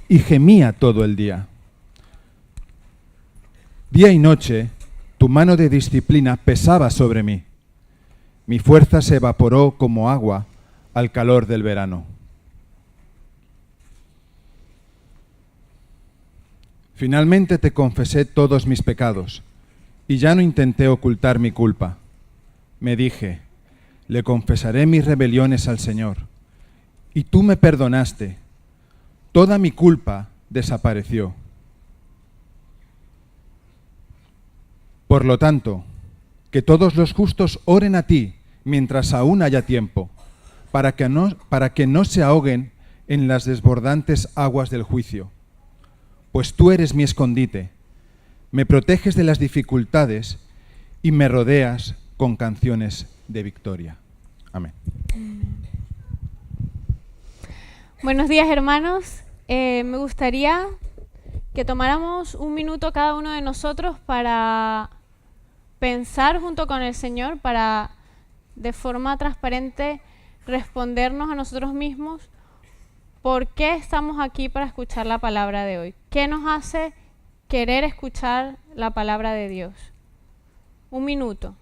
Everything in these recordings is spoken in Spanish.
y gemía todo el día. Día y noche, tu mano de disciplina pesaba sobre mí. Mi fuerza se evaporó como agua al calor del verano. Finalmente te confesé todos mis pecados y ya no intenté ocultar mi culpa. Me dije, le confesaré mis rebeliones al Señor, y tú me perdonaste. Toda mi culpa desapareció. Por lo tanto, que todos los justos oren a ti mientras aún haya tiempo, para que no se ahoguen en las desbordantes aguas del juicio. Pues tú eres mi escondite, me proteges de las dificultades y me rodeas con canciones de victoria. Amén. Buenos días, hermanos. Me gustaría que tomáramos un minuto cada uno de nosotros para pensar junto con el Señor, para de forma transparente respondernos a nosotros mismos por qué estamos aquí para escuchar la palabra de hoy. ¿Qué nos hace querer escuchar la palabra de Dios? Un minuto.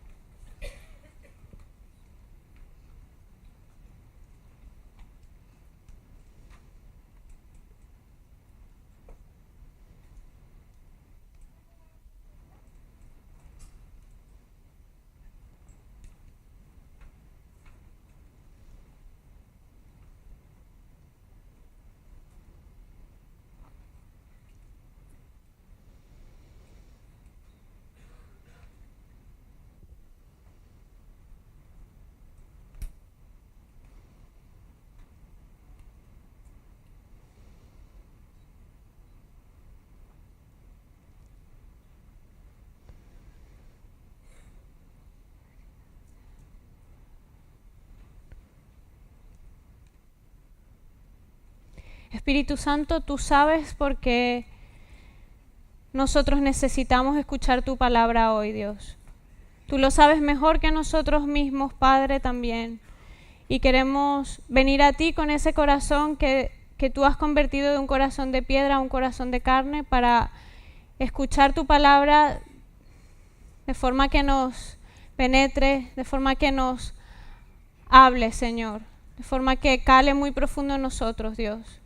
Espíritu Santo, tú sabes por qué nosotros necesitamos escuchar tu palabra hoy, Dios. Tú lo sabes mejor que nosotros mismos, Padre, también. Y queremos venir a ti con ese corazón que tú has convertido de un corazón de piedra a un corazón de carne para escuchar tu palabra de forma que nos penetre, de forma que nos hable, Señor, de forma que cale muy profundo en nosotros, Dios.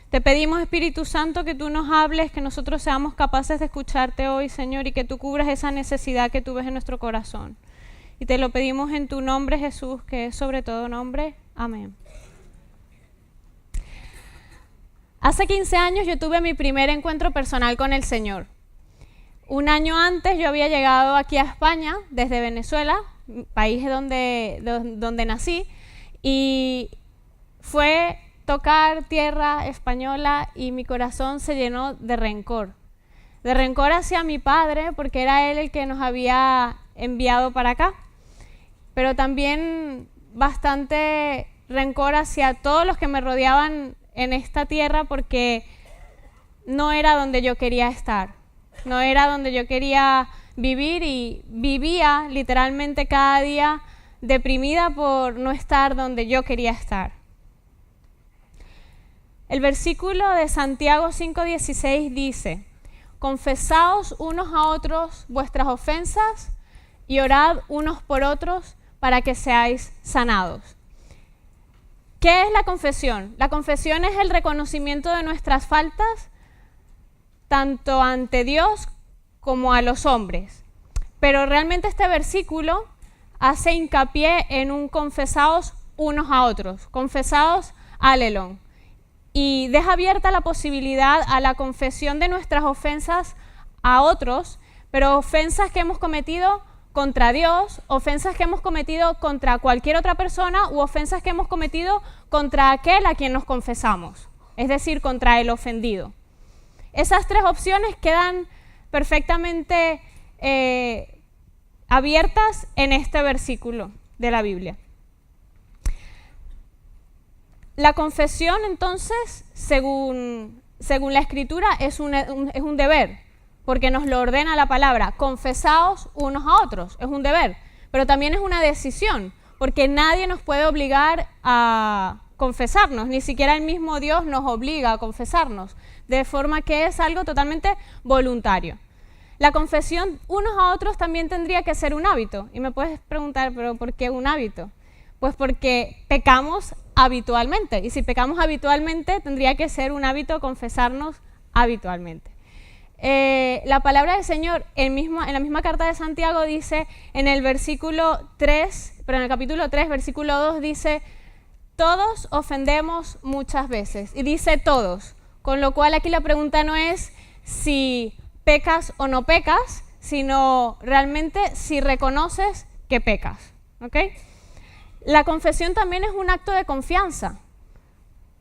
Te pedimos, Espíritu Santo, que tú nos hables, que nosotros seamos capaces de escucharte hoy, Señor, y que tú cubras esa necesidad que tú ves en nuestro corazón. Y te lo pedimos en tu nombre, Jesús, que es sobre todo nombre. Amén. Hace 15 años yo tuve mi primer encuentro personal con el Señor. Un año antes yo había llegado aquí a España, desde Venezuela, país donde nací, y fue tocar tierra española y mi corazón se llenó de rencor hacia mi padre, porque era él el que nos había enviado para acá, pero también bastante rencor hacia todos los que me rodeaban en esta tierra, porque no era donde yo quería estar, no era donde yo quería vivir, y vivía literalmente cada día deprimida por no estar donde yo quería estar. El versículo de Santiago 5:16 dice: confesaos unos a otros vuestras ofensas y orad unos por otros para que seáis sanados. ¿Qué es la confesión? La confesión es el reconocimiento de nuestras faltas, tanto ante Dios como a los hombres. Pero realmente este versículo hace hincapié en un confesaos unos a otros, confesaos alelón. Y deja abierta la posibilidad a la confesión de nuestras ofensas a otros, pero ofensas que hemos cometido contra Dios, ofensas que hemos cometido contra cualquier otra persona u ofensas que hemos cometido contra aquel a quien nos confesamos, es decir, contra el ofendido. Esas tres opciones quedan perfectamente abiertas en este versículo de la Biblia. La confesión, entonces, según la Escritura, es un deber, porque nos lo ordena la palabra. Confesaos unos a otros, es un deber, pero también es una decisión, porque nadie nos puede obligar a confesarnos, ni siquiera el mismo Dios nos obliga a confesarnos, de forma que es algo totalmente voluntario. La confesión unos a otros también tendría que ser un hábito. Y me puedes preguntar, ¿pero por qué un hábito? Pues porque pecamos habitualmente. Y si pecamos habitualmente, tendría que ser un hábito confesarnos habitualmente. La palabra del Señor en la misma carta de Santiago dice, en el capítulo 3, versículo 2, dice, todos ofendemos muchas veces. Y dice todos. Con lo cual aquí la pregunta no es si pecas o no pecas, sino realmente si reconoces que pecas. ¿Okay? La confesión también es un acto de confianza.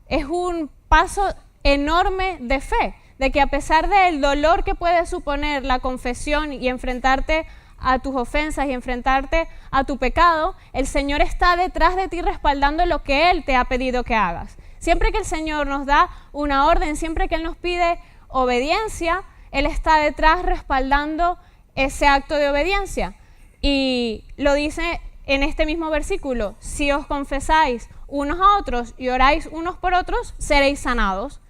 Es un paso enorme de fe, de que a pesar del dolor que puede suponer la confesión y enfrentarte a tus ofensas y enfrentarte a tu pecado, el Señor está detrás de ti respaldando lo que Él te ha pedido que hagas. Siempre que el Señor nos da una orden, siempre que Él nos pide obediencia, Él está detrás respaldando ese acto de obediencia. Y lo dice en este mismo versículo, si os confesáis unos a otros y oráis unos por otros, seréis sanados.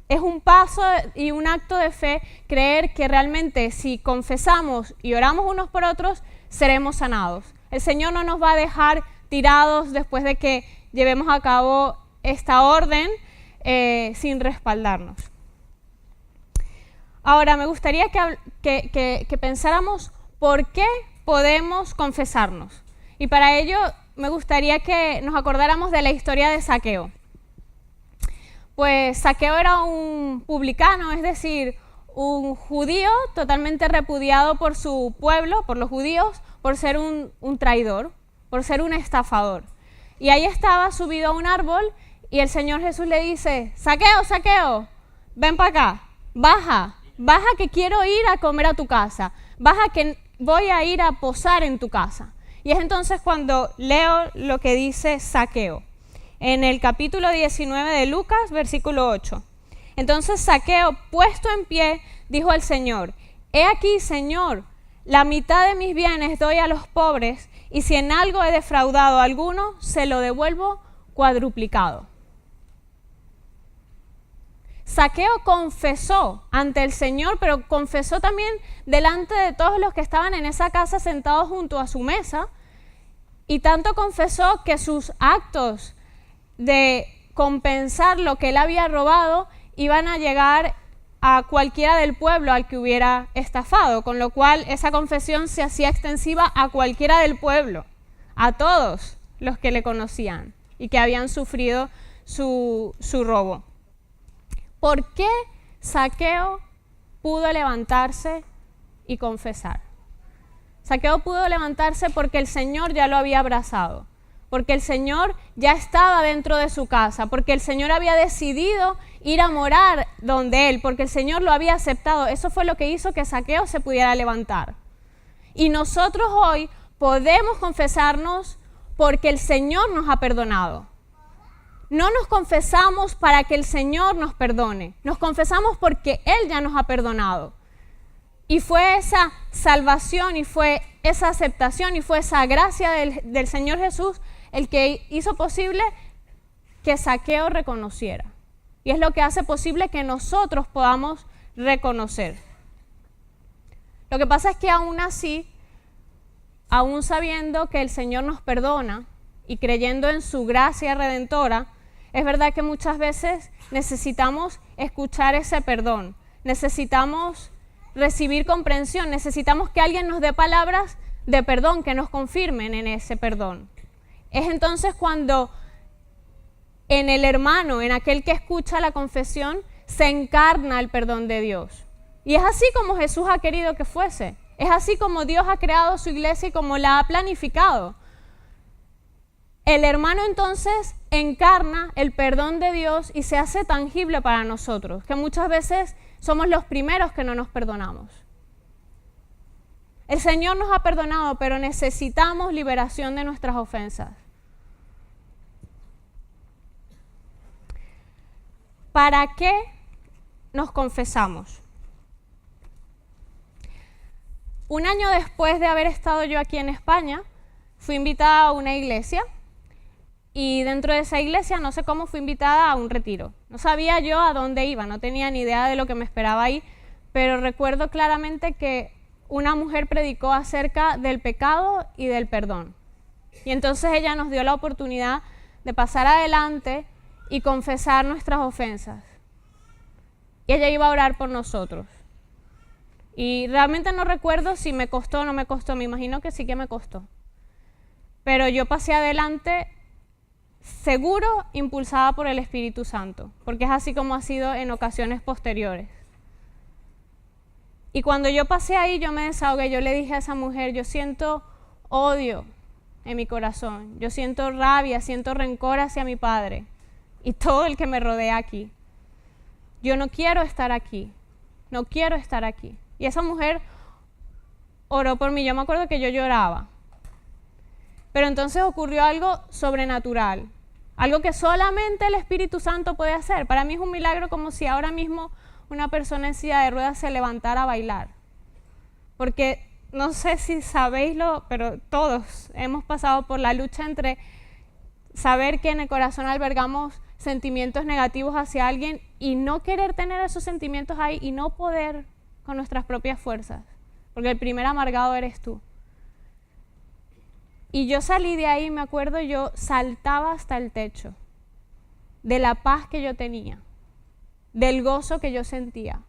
Es un paso y un acto de fe creer que realmente si confesamos y oramos unos por otros, seremos sanados. El Señor no nos va a dejar tirados después de que llevemos a cabo esta orden sin respaldarnos. Ahora, me gustaría que pensáramos por qué podemos confesarnos. Y para ello me gustaría que nos acordáramos de la historia de Zaqueo. Pues Zaqueo era un publicano, es decir, un judío totalmente repudiado por su pueblo, por los judíos, por ser un traidor, por ser un estafador. Y ahí estaba subido a un árbol y el Señor Jesús le dice, Zaqueo, Zaqueo, ven para acá, baja que quiero ir a comer a tu casa, baja que voy a ir a posar en tu casa. Y es entonces cuando leo lo que dice Zaqueo. En el capítulo 19 de Lucas, versículo 8. Entonces Zaqueo, puesto en pie, dijo al Señor, he aquí, Señor, la mitad de mis bienes doy a los pobres, y si en algo he defraudado a alguno, se lo devuelvo cuadruplicado. Zaqueo confesó ante el Señor, pero confesó también delante de todos los que estaban en esa casa sentados junto a su mesa, y tanto confesó que sus actos de compensar lo que él había robado iban a llegar a cualquiera del pueblo al que hubiera estafado, con lo cual esa confesión se hacía extensiva a cualquiera del pueblo, a todos los que le conocían y que habían sufrido su robo. ¿Por qué Zaqueo pudo levantarse y confesar? Zaqueo pudo levantarse porque el Señor ya lo había abrazado, porque el Señor ya estaba dentro de su casa, porque el Señor había decidido ir a morar donde él, porque el Señor lo había aceptado. Eso fue lo que hizo que Zaqueo se pudiera levantar. Y nosotros hoy podemos confesarnos porque el Señor nos ha perdonado. No nos confesamos para que el Señor nos perdone, nos confesamos porque Él ya nos ha perdonado. Y fue esa salvación y fue esa aceptación y fue esa gracia del Señor Jesús el que hizo posible que Zaqueo reconociera. Y es lo que hace posible que nosotros podamos reconocer. Lo que pasa es que aún así, aún sabiendo que el Señor nos perdona y creyendo en su gracia redentora, es verdad que muchas veces necesitamos escuchar ese perdón, necesitamos recibir comprensión, necesitamos que alguien nos dé palabras de perdón, que nos confirmen en ese perdón. Es entonces cuando en el hermano, en aquel que escucha la confesión, se encarna el perdón de Dios. Y es así como Jesús ha querido que fuese. Es así como Dios ha creado su iglesia y como la ha planificado. El hermano entonces encarna el perdón de Dios y se hace tangible para nosotros, que muchas veces somos los primeros que no nos perdonamos. El Señor nos ha perdonado, pero necesitamos liberación de nuestras ofensas. ¿Para qué nos confesamos? Un año después de haber estado yo aquí en España, fui invitada a una iglesia y dentro de esa iglesia, no sé cómo, fui invitada a un retiro. No sabía yo a dónde iba, no tenía ni idea de lo que me esperaba ahí, pero recuerdo claramente que una mujer predicó acerca del pecado y del perdón. Y entonces ella nos dio la oportunidad de pasar adelante y confesar nuestras ofensas. Y ella iba a orar por nosotros. Y realmente no recuerdo si me costó o no me costó, me imagino que sí que me costó. Pero yo pasé adelante seguro, impulsada por el Espíritu Santo, porque es así como ha sido en ocasiones posteriores. Y cuando yo pasé ahí, yo me desahogué, yo le dije a esa mujer, yo siento odio en mi corazón, yo siento rabia, siento rencor hacia mi padre y todo el que me rodea aquí. Yo no quiero estar aquí, no quiero estar aquí. Y esa mujer oró por mí, yo me acuerdo que yo lloraba. Pero entonces ocurrió algo sobrenatural, algo que solamente el Espíritu Santo puede hacer. Para mí es un milagro, como si ahora mismo una persona en silla de ruedas se levantara a bailar. Porque no sé si sabéislo, pero todos hemos pasado por la lucha entre saber que en el corazón albergamos sentimientos negativos hacia alguien y no querer tener esos sentimientos ahí y no poder con nuestras propias fuerzas, porque el primer amargado eres tú. Y yo salí de ahí, me acuerdo, yo saltaba hasta el techo de la paz que yo tenía, del gozo que yo sentía.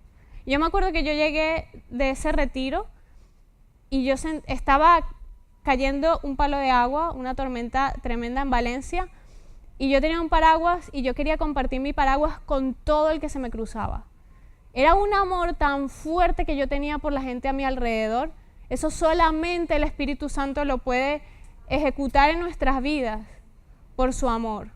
Yo me acuerdo que yo llegué de ese retiro y yo estaba cayendo un palo de agua, una tormenta tremenda en Valencia, y yo tenía un paraguas y yo quería compartir mi paraguas con todo el que se me cruzaba. Era un amor tan fuerte que yo tenía por la gente a mi alrededor. Eso solamente el Espíritu Santo lo puede ejecutar en nuestras vidas por su amor.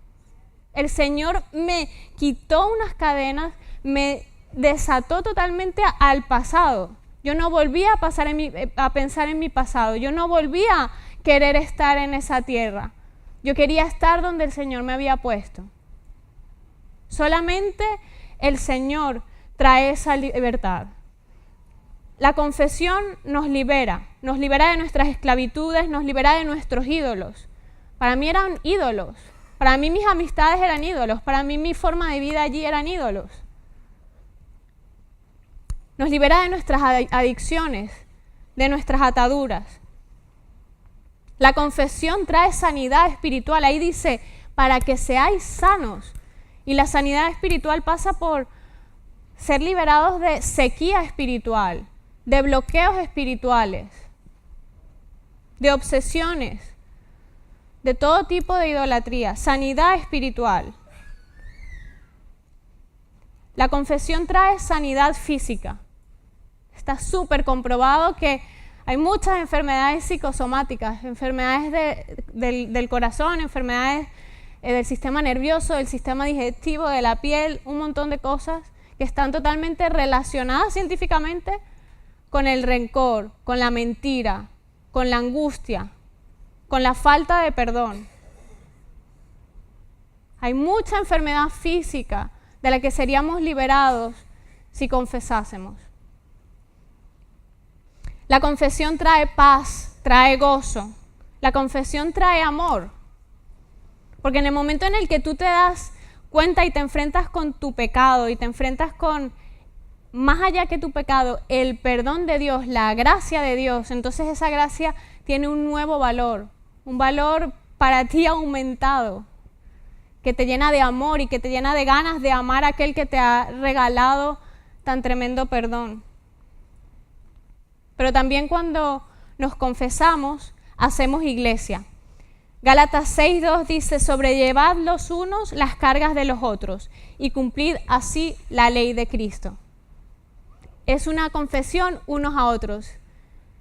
El Señor me quitó unas cadenas, me desató totalmente al pasado. Yo no volvía a pensar en mi pasado, yo no volvía a querer estar en esa tierra. Yo quería estar donde el Señor me había puesto. Solamente el Señor trae esa libertad. La confesión nos libera de nuestras esclavitudes, nos libera de nuestros ídolos. Para mí eran ídolos, para mí mis amistades eran ídolos, para mí mi forma de vida allí eran ídolos. Nos libera de nuestras adicciones, de nuestras ataduras. La confesión trae sanidad espiritual, ahí dice, para que seáis sanos. Y la sanidad espiritual pasa por ser liberados de sequía espiritual, de bloqueos espirituales, de obsesiones, de todo tipo de idolatría, sanidad espiritual. La confesión trae sanidad física. Está súper comprobado que hay muchas enfermedades psicosomáticas, enfermedades del corazón, enfermedades del sistema nervioso, del sistema digestivo, de la piel, un montón de cosas que están totalmente relacionadas científicamente con el rencor, con la mentira, con la angustia, con la falta de perdón. Hay mucha enfermedad física de la que seríamos liberados si confesásemos. La confesión trae paz, trae gozo. La confesión trae amor. Porque en el momento en el que tú te das cuenta y te enfrentas con tu pecado y te enfrentas con, más allá que tu pecado, el perdón de Dios, la gracia de Dios, entonces esa gracia tiene un nuevo valor, un valor para ti aumentado, que te llena de amor y que te llena de ganas de amar a aquel que te ha regalado tan tremendo perdón. Pero también cuando nos confesamos, hacemos iglesia. Gálatas 6:2 dice, sobrellevad los unos las cargas de los otros y cumplid así la ley de Cristo. Es una confesión unos a otros.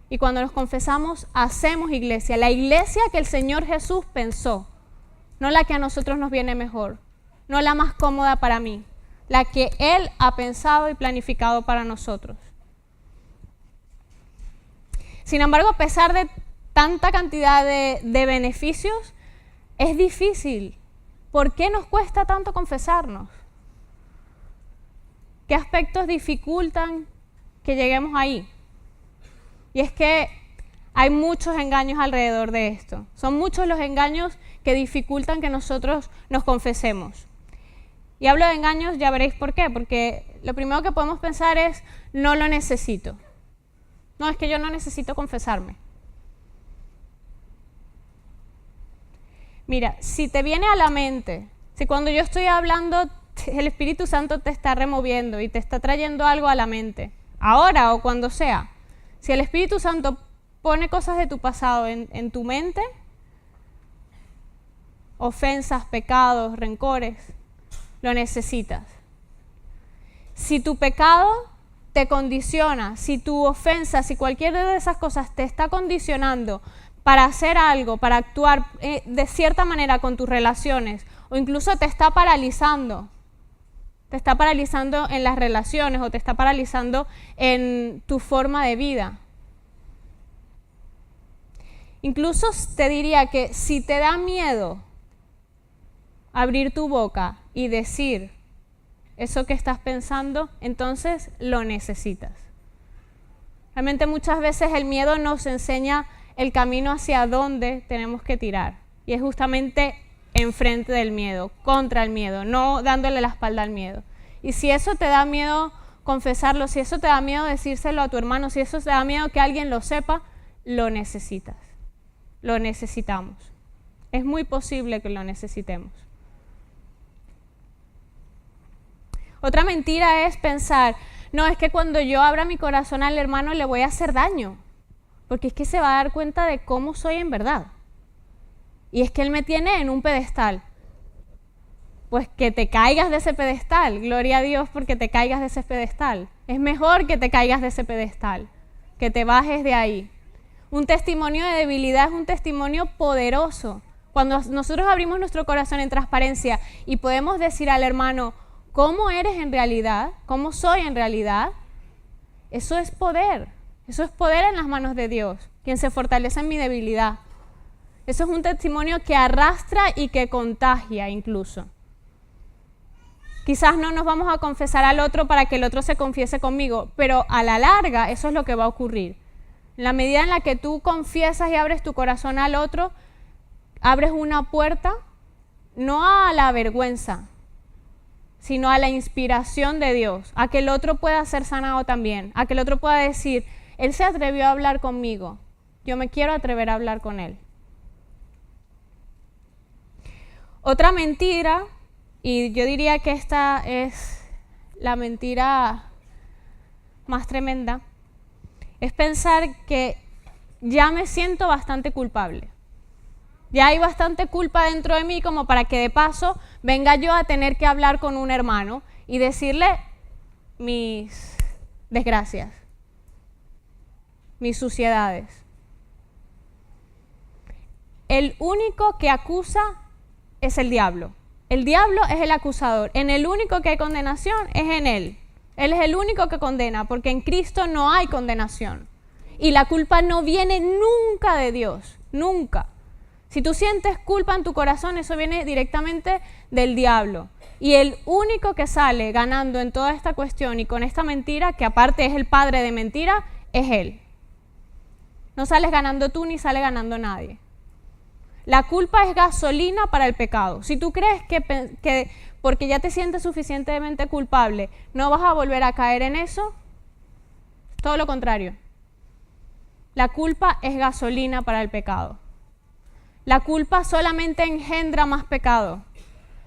Y cuando nos confesamos, hacemos iglesia. La iglesia que el Señor Jesús pensó, no la que a nosotros nos viene mejor, no la más cómoda para mí, la que Él ha pensado y planificado para nosotros. Sin embargo, a pesar de tanta cantidad de beneficios, es difícil. ¿Por qué nos cuesta tanto confesarnos? ¿Qué aspectos dificultan que lleguemos ahí? Y es que Hay muchos engaños alrededor de esto. Son muchos los engaños que dificultan que nosotros nos confesemos. Y hablo de engaños, ya veréis por qué, porque lo primero que podemos pensar es, no lo necesito. No, es que yo no necesito confesarme. Mira, si te viene a la mente, si cuando yo estoy hablando, el Espíritu Santo te está removiendo y te está trayendo algo a la mente, ahora o cuando sea, si el Espíritu Santo pone cosas de tu pasado en tu mente, ofensas, pecados, rencores, lo necesitas. Si tu pecado te condiciona, si tu ofensa, si cualquiera de esas cosas te está condicionando para hacer algo, para actuar de cierta manera con tus relaciones, o incluso te está paralizando en las relaciones o te está paralizando en tu forma de vida. Incluso te diría que si te da miedo abrir tu boca y decir eso que estás pensando, entonces lo necesitas. Realmente muchas veces el miedo nos enseña el camino hacia dónde tenemos que tirar. Y es justamente enfrente del miedo, contra el miedo, no dándole la espalda al miedo. Y si eso te da miedo confesarlo, si eso te da miedo decírselo a tu hermano, si eso te da miedo que alguien lo sepa, lo necesitas. Lo necesitamos. Es muy posible que lo necesitemos. Otra mentira es pensar, no, es que cuando yo abra mi corazón al hermano le voy a hacer daño, porque es que se va a dar cuenta de cómo soy en verdad. Y es que él me tiene en un pedestal. Pues que te caigas de ese pedestal, gloria a Dios porque te caigas de ese pedestal. Es mejor que te caigas de ese pedestal, que te bajes de ahí. Un testimonio de debilidad es un testimonio poderoso. Cuando nosotros abrimos nuestro corazón en transparencia y podemos decir al hermano, ¿cómo eres en realidad? ¿Cómo soy en realidad? Eso es poder. Eso es poder en las manos de Dios, quien se fortalece en mi debilidad. Eso es un testimonio que arrastra y que contagia incluso. Quizás no nos vamos a confesar al otro para que el otro se confiese conmigo, pero a la larga eso es lo que va a ocurrir. En la medida en la que tú confiesas y abres tu corazón al otro, abres una puerta no a la vergüenza, sino a la inspiración de Dios, a que el otro pueda ser sanado también, a que el otro pueda decir, él se atrevió a hablar conmigo, yo me quiero atrever a hablar con él. Otra mentira, y yo diría que esta es la mentira más tremenda, es pensar que ya me siento bastante culpable. Ya hay bastante culpa dentro de mí como para que de paso venga yo a tener que hablar con un hermano y decirle mis desgracias, mis suciedades. El único que acusa es el diablo. El diablo es el acusador. En el único que hay condenación es en él. Él es el único que condena, porque en Cristo no hay condenación. Y la culpa no viene nunca de Dios, nunca. Si tú sientes culpa en tu corazón, eso viene directamente del diablo. Y el único que sale ganando en toda esta cuestión y con esta mentira, que aparte es el padre de mentira, es él. No sales ganando tú ni sale ganando nadie. La culpa es gasolina para el pecado. Si tú crees que porque ya te sientes suficientemente culpable, no vas a volver a caer en eso, todo lo contrario. La culpa es gasolina para el pecado. La culpa solamente engendra más pecado.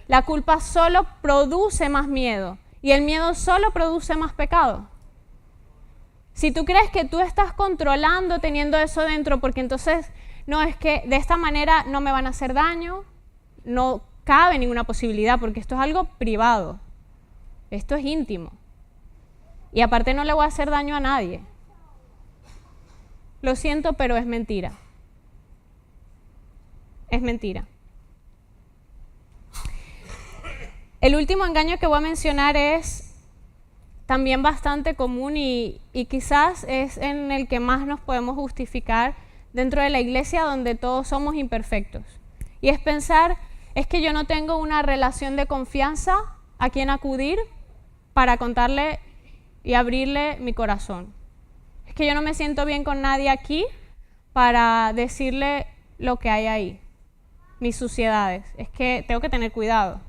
La culpa solo produce más miedo. Y el miedo solo produce más pecado. Si tú crees que tú estás controlando teniendo eso dentro, porque entonces, no, es que de esta manera no me van a hacer daño, no cabe ninguna posibilidad, porque esto es algo privado. Esto es íntimo. Y aparte no le voy a hacer daño a nadie. Lo siento, pero es mentira. Es mentira. El último engaño que voy a mencionar es también bastante común y quizás es en el que más nos podemos justificar dentro de la iglesia donde todos somos imperfectos. Y es pensar, es que yo no tengo una relación de confianza a quien acudir para contarle y abrirle mi corazón. Es que yo no me siento bien con nadie aquí para decirle lo que hay ahí, mis suciedades. Es que tengo que tener cuidado.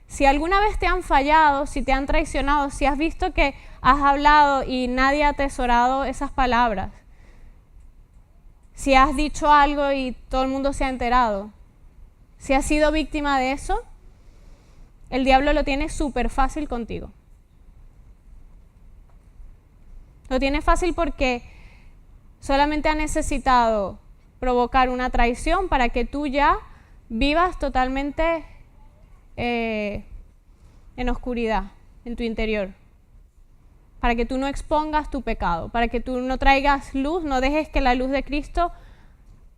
Si alguna vez te han fallado, si te han traicionado, si has visto que has hablado y nadie ha atesorado esas palabras, si has dicho algo y todo el mundo se ha enterado, si has sido víctima de eso, el diablo lo tiene súper fácil contigo. Lo tiene fácil porque solamente ha necesitado provocar una traición para que tú ya vivas totalmente en oscuridad en tu interior. Para que tú no expongas tu pecado, para que tú no traigas luz, no dejes que la luz de Cristo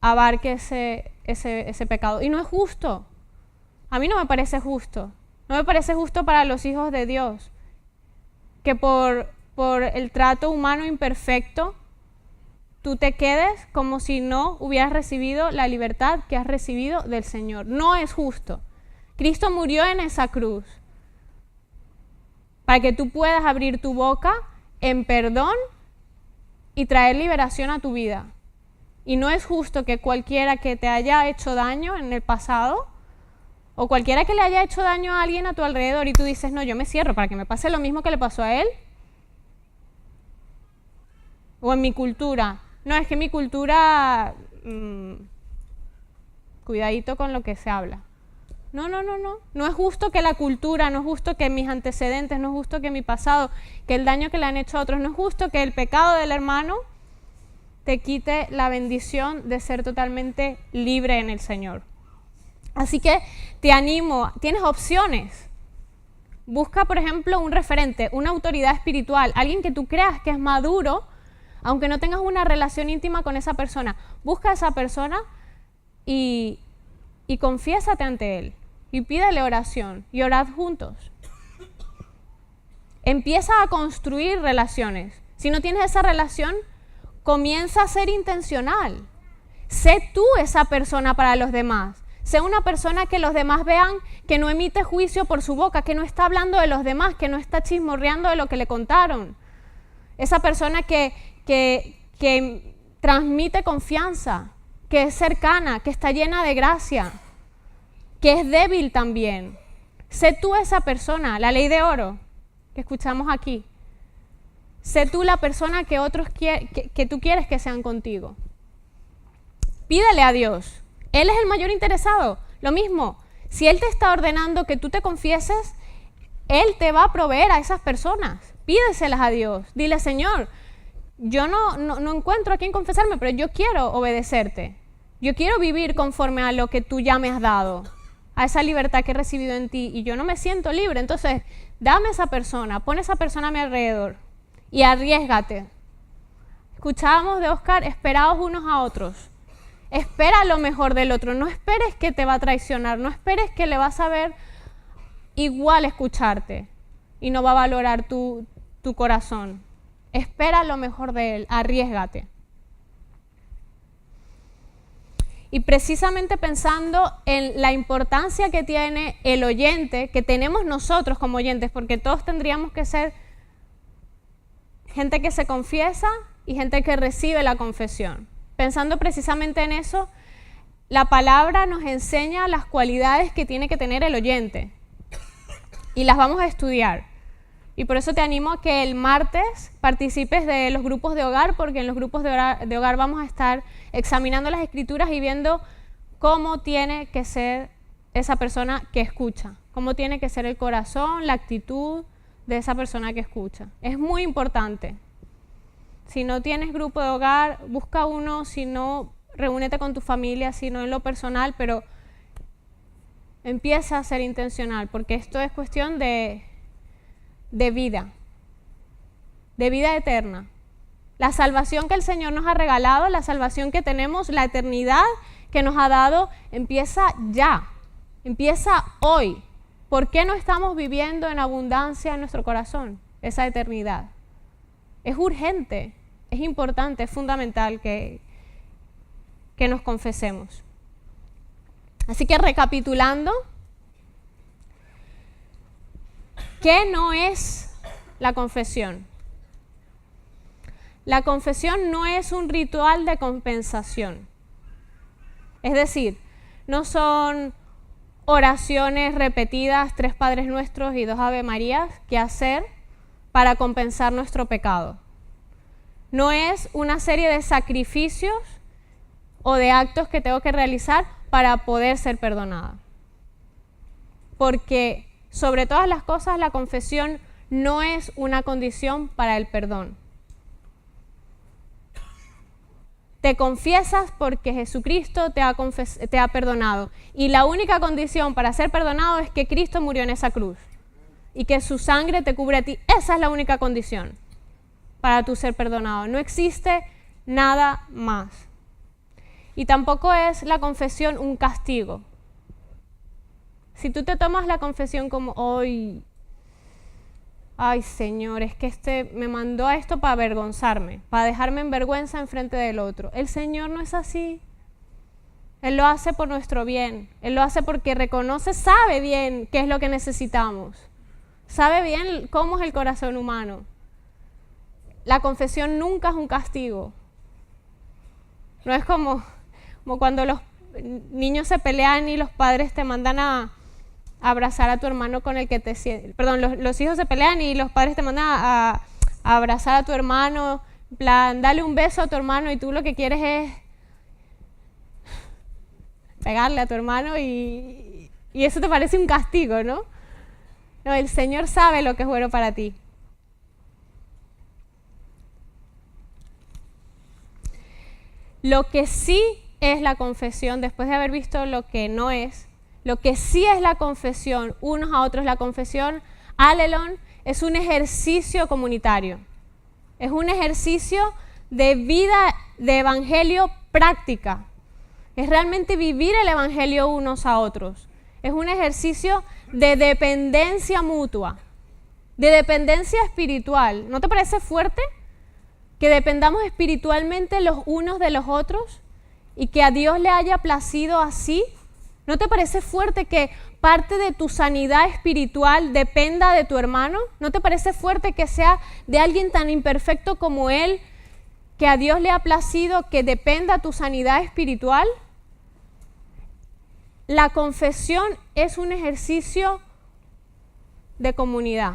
abarque ese pecado. Y no es justo. A mí no me parece justo. No me parece justo para los hijos de Dios que por el trato humano imperfecto tú te quedes como si no hubieras recibido la libertad que has recibido del Señor. No es justo. Cristo murió en esa cruz para que tú puedas abrir tu boca en perdón y traer liberación a tu vida. Y no es justo que cualquiera que te haya hecho daño en el pasado o cualquiera que le haya hecho daño a alguien a tu alrededor y tú dices, no, yo me cierro para que me pase lo mismo que le pasó a él. O en mi cultura. No, es que mi cultura, cuidadito con lo que se habla. No. No es justo que la cultura, no es justo que mis antecedentes, no es justo que mi pasado, que el daño que le han hecho a otros, no es justo que el pecado del hermano te quite la bendición de ser totalmente libre en el Señor. Así que te animo, tienes opciones. Busca, por ejemplo, un referente, una autoridad espiritual, alguien que tú creas que es maduro, aunque no tengas una relación íntima con esa persona. Busca a esa persona y confiésate ante él y pídele oración y orad juntos. Empieza a construir relaciones. Si no tienes esa relación, comienza a ser intencional. Sé tú esa persona para los demás. Sé una persona que los demás vean que no emite juicio por su boca, que no está hablando de los demás, que no está chismorreando de lo que le contaron. Esa persona que transmite confianza, que es cercana, que está llena de gracia, que es débil también. Sé tú esa persona, la ley de oro que escuchamos aquí. Sé tú la persona que otros que tú quieres que sean contigo. Pídele a Dios. Él es el mayor interesado. Lo mismo, si Él te está ordenando que tú te confieses, Él te va a proveer a esas personas. Pídeselas a Dios. Dile, Señor, yo no encuentro a quién confesarme, pero yo quiero obedecerte. Yo quiero vivir conforme a lo que tú ya me has dado, a esa libertad que he recibido en ti, y yo no me siento libre. Entonces, dame esa persona, pon esa persona a mi alrededor y arriésgate. Escuchábamos de Oscar, esperaos unos a otros. Espera lo mejor del otro, no esperes que te va a traicionar, no esperes que le vas a ver igual escucharte y no va a valorar tu corazón. Espera lo mejor de él, arriésgate. Y precisamente pensando en la importancia que tiene el oyente, que tenemos nosotros como oyentes, porque todos tendríamos que ser gente que se confiesa y gente que recibe la confesión. Pensando precisamente en eso, la palabra nos enseña las cualidades que tiene que tener el oyente y las vamos a estudiar. Y por eso te animo a que el martes participes de los grupos de hogar, porque en los grupos de hogar vamos a estar examinando las escrituras y viendo cómo tiene que ser esa persona que escucha, cómo tiene que ser el corazón, la actitud de esa persona que escucha. Es muy importante. Si no tienes grupo de hogar, busca uno, si no, reúnete con tu familia, si no en lo personal, pero empieza a ser intencional, porque esto es cuestión de vida eterna. La salvación que el Señor nos ha regalado, la salvación que tenemos, la eternidad que nos ha dado, empieza ya, empieza hoy. ¿Por qué no estamos viviendo en abundancia en nuestro corazón esa eternidad? Es urgente, es importante, es fundamental que nos confesemos. Así que recapitulando, ¿qué no es la confesión? la confesión no es un ritual de compensación. Es decir, no son oraciones repetidas, 3 Padres Nuestros y 2 Ave Marías, que hacer para compensar nuestro pecado. No es una serie de sacrificios o de actos que tengo que realizar para poder ser perdonada. Porque sobre todas las cosas, la confesión no es una condición para el perdón. Te confiesas porque Jesucristo te ha perdonado. Y la única condición para ser perdonado es que Cristo murió en esa cruz. Y que su sangre te cubre a ti. Esa es la única condición para tú ser perdonado. No existe nada más. Y tampoco es la confesión un castigo. Si tú te tomas la confesión como, ay Señor, es que me mandó a esto para avergonzarme, para dejarme en vergüenza enfrente del otro. El Señor no es así. Él lo hace por nuestro bien. Él lo hace porque reconoce, sabe bien qué es lo que necesitamos. Sabe bien cómo es el corazón humano. La confesión nunca es un castigo. No es como cuando los niños se pelean y los padres te mandan a abrazar a tu hermano con el que te sientes. Perdón, los hijos se pelean y los padres te mandan a abrazar a tu hermano, en plan, dale un beso a tu hermano y tú lo que quieres es pegarle a tu hermano y eso te parece un castigo, ¿no? No, el Señor sabe lo que es bueno para ti. Lo que sí es la confesión, después de haber visto lo que no es, lo que sí es la confesión unos a otros, la confesión, Alelon, es un ejercicio comunitario. Es un ejercicio de vida, de evangelio práctica. Es realmente vivir el evangelio unos a otros. Es un ejercicio de dependencia mutua, de dependencia espiritual. ¿No te parece fuerte que dependamos espiritualmente los unos de los otros y que a Dios le haya placido así? ¿No te parece fuerte que parte de tu sanidad espiritual dependa de tu hermano? ¿No te parece fuerte que sea de alguien tan imperfecto como él, que a Dios le ha placido que dependa tu sanidad espiritual? La confesión es un ejercicio de comunidad.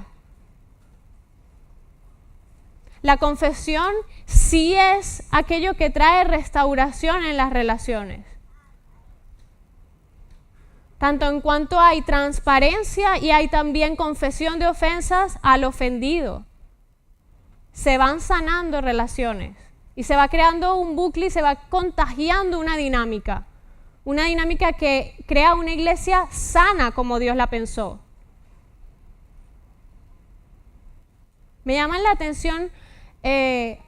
La confesión sí es aquello que trae restauración en las relaciones. Tanto en cuanto hay transparencia y hay también confesión de ofensas al ofendido. Se van sanando relaciones y se va creando un bucle y se va contagiando una dinámica que crea una iglesia sana como Dios la pensó. Me llaman la atención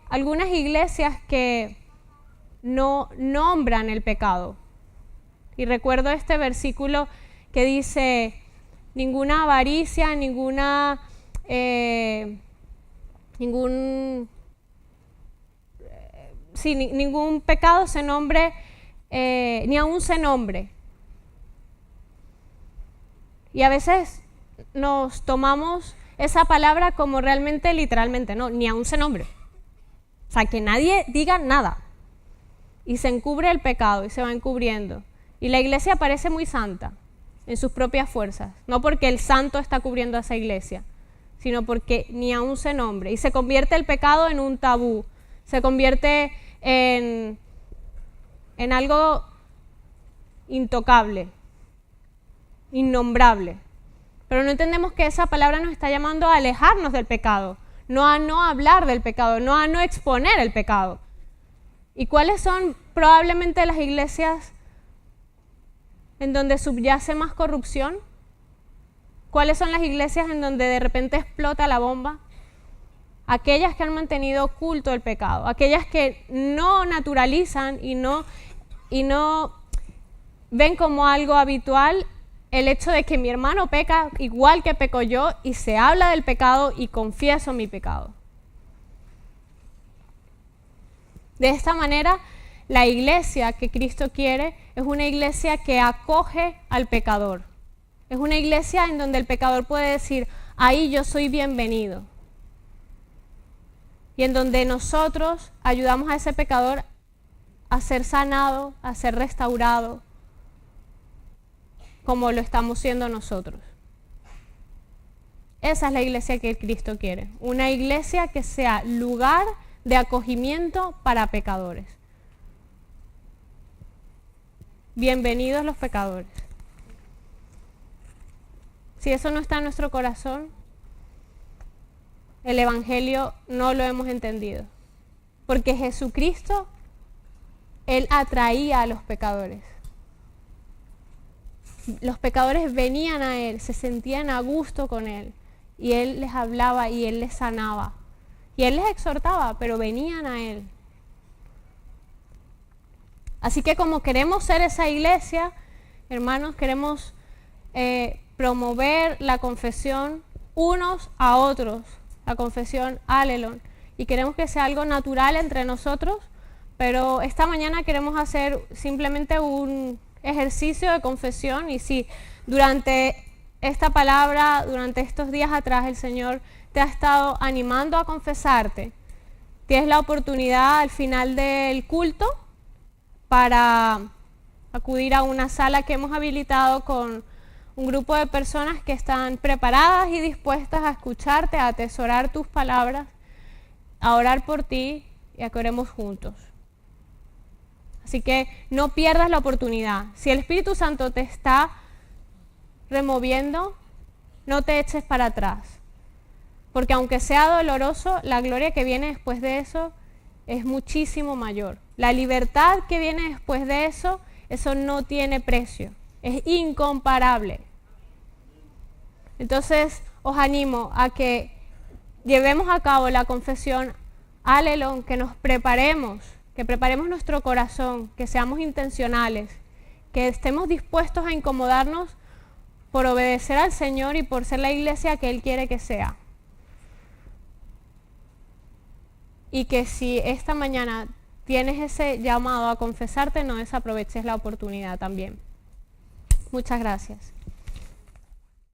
algunas iglesias que no nombran el pecado. Y recuerdo este versículo que dice, ninguna avaricia, ningún pecado se nombre, ni aún se nombre. Y a veces nos tomamos esa palabra como realmente, literalmente, no, ni aún se nombre. O sea, que nadie diga nada. Y se encubre el pecado y se va encubriendo. Y la iglesia parece muy santa en sus propias fuerzas, no porque el santo está cubriendo a esa iglesia, sino porque ni aún se nombre. Y se convierte el pecado en un tabú, se convierte en algo intocable, innombrable. Pero no entendemos que esa palabra nos está llamando a alejarnos del pecado, no a no hablar del pecado, no a no exponer el pecado. ¿Y cuáles son probablemente las iglesias en donde subyace más corrupción? ¿Cuáles son las iglesias en donde de repente explota la bomba? Aquellas que han mantenido oculto el pecado, aquellas que no naturalizan y no ven como algo habitual el hecho de que mi hermano peca igual que peco yo y se habla del pecado y confieso mi pecado. De esta manera, la iglesia que Cristo quiere es una iglesia que acoge al pecador. Es una iglesia en donde el pecador puede decir, ahí yo soy bienvenido. y en donde nosotros ayudamos a ese pecador a ser sanado, a ser restaurado, como lo estamos siendo nosotros. Esa es la iglesia que Cristo quiere, una iglesia que sea lugar de acogimiento para pecadores. Bienvenidos los pecadores. Si eso no está en nuestro corazón, el Evangelio no lo hemos entendido. Porque Jesucristo, Él atraía a los pecadores. Los pecadores venían a Él, se sentían a gusto con Él. Y Él les hablaba y Él les sanaba. Y Él les exhortaba, pero venían a Él. Así que como queremos ser esa iglesia, hermanos, queremos promover la confesión unos a otros, la confesión Allelon, y queremos que sea algo natural entre nosotros, pero esta mañana queremos hacer simplemente un ejercicio de confesión, y si durante esta palabra, durante estos días atrás, el Señor te ha estado animando a confesarte, tienes la oportunidad al final del culto para acudir a una sala que hemos habilitado con un grupo de personas que están preparadas y dispuestas a escucharte, a atesorar tus palabras, a orar por ti y a que oremos juntos. Así que no pierdas la oportunidad. Si el Espíritu Santo te está removiendo, no te eches para atrás. Porque aunque sea doloroso, la gloria que viene después de eso es muchísimo mayor. La libertad que viene después de eso, eso no tiene precio. Es incomparable. Entonces, os animo a que llevemos a cabo la confesión Allelon, que nos preparemos, que preparemos nuestro corazón, que seamos intencionales, que estemos dispuestos a incomodarnos por obedecer al Señor y por ser la iglesia que Él quiere que sea. Y que si esta mañana tienes ese llamado a confesarte, no desaproveches la oportunidad también. Muchas gracias.